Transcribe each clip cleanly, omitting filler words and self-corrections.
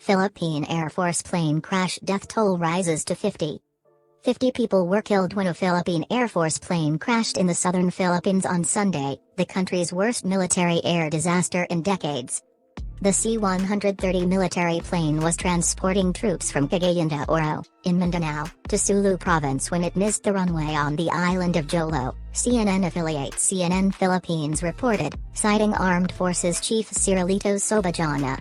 Philippine Air Force plane crash, death toll rises to 50. 50 people were killed when a Philippine Air Force plane crashed in the southern Philippines on Sunday, the country's worst military air disaster in decades. The C-130 military plane was transporting troops from Cagayan de Oro, in Mindanao, to Sulu province when it missed the runway on the island of Jolo, CNN affiliate CNN Philippines reported, citing Armed Forces Chief Cirilito Sobajana.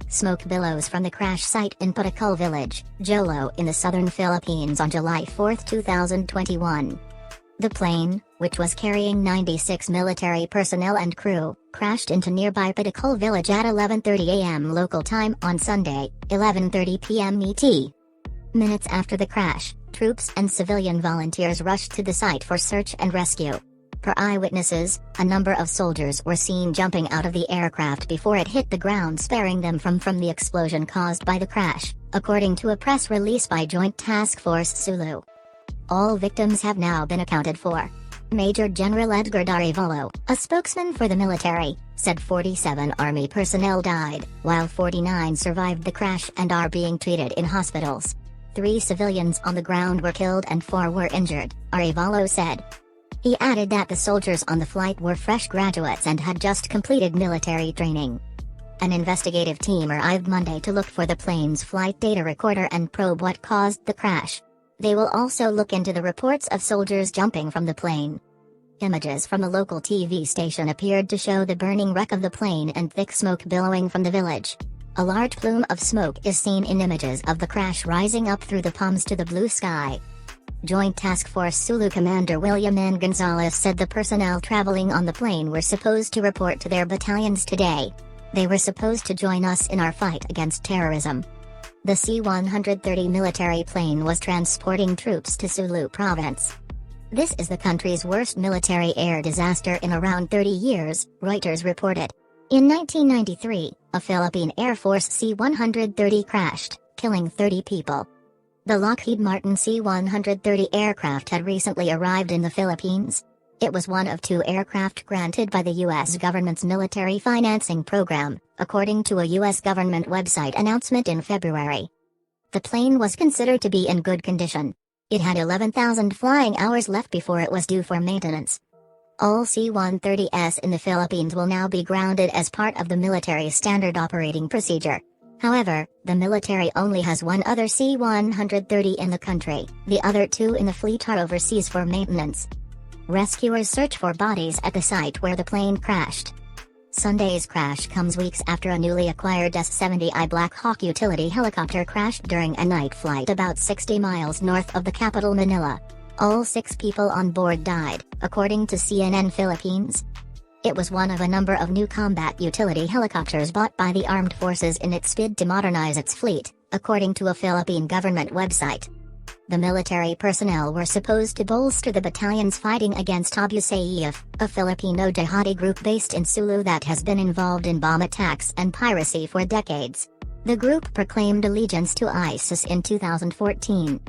Smoke billows from the crash site in Putakal Village, Jolo in the southern Philippines on July 4, 2021. The plane, which was carrying 96 military personnel and crew, crashed into nearby Putakal Village at 11:30 a.m. local time on Sunday, 11:30 p.m. ET. Minutes after the crash, troops and civilian volunteers rushed to the site for search and rescue. Per eyewitnesses, a number of soldiers were seen jumping out of the aircraft before it hit the ground, sparing them from the explosion caused by the crash, according to a press release by Joint Task Force Sulu. All victims have now been accounted for. Major General Edgar Darivolo, a spokesman for the military, said 47 Army personnel died, while 49 survived the crash and are being treated in hospitals. 3 civilians on the ground were killed and 4 were injured, Arivolo said. He added that the soldiers on the flight were fresh graduates and had just completed military training. An investigative team arrived Monday to look for the plane's flight data recorder and probe what caused the crash. They will also look into the reports of soldiers jumping from the plane. Images from a local TV station appeared to show the burning wreck of the plane and thick smoke billowing from the village. A large plume of smoke is seen in images of the crash rising up through the palms to the blue sky. Joint Task Force Sulu Commander William N. Gonzalez said the personnel traveling on the plane were supposed to report to their battalions today. They were supposed to join us in our fight against terrorism. The C-130 military plane was transporting troops to Sulu province. This is the country's worst military air disaster in around 30 years, Reuters reported. In 1993, a Philippine Air Force C-130 crashed, killing 30 people. The Lockheed Martin C-130 aircraft had recently arrived in the Philippines. It was one of 2 aircraft granted by the U.S. government's military financing program, according to a U.S. government website announcement in February. The plane was considered to be in good condition. It had 11,000 flying hours left before it was due for maintenance. All C-130s in the Philippines will now be grounded as part of the military standard operating procedure. However, the military only has 1 other C-130 in the country, the other 2 in the fleet are overseas for maintenance. Rescuers search for bodies at the site where the plane crashed. Sunday's crash comes weeks after a newly acquired S-70I Black Hawk utility helicopter crashed during a night flight about 60 miles north of the capital Manila. All 6 people on board died, according to CNN Philippines. It was one of a number of new combat utility helicopters bought by the armed forces in its bid to modernize its fleet, according to a Philippine government website. The military personnel were supposed to bolster the battalions fighting against Abu Sayyaf, a Filipino jihadi group based in Sulu that has been involved in bomb attacks and piracy for decades. The group proclaimed allegiance to ISIS in 2014.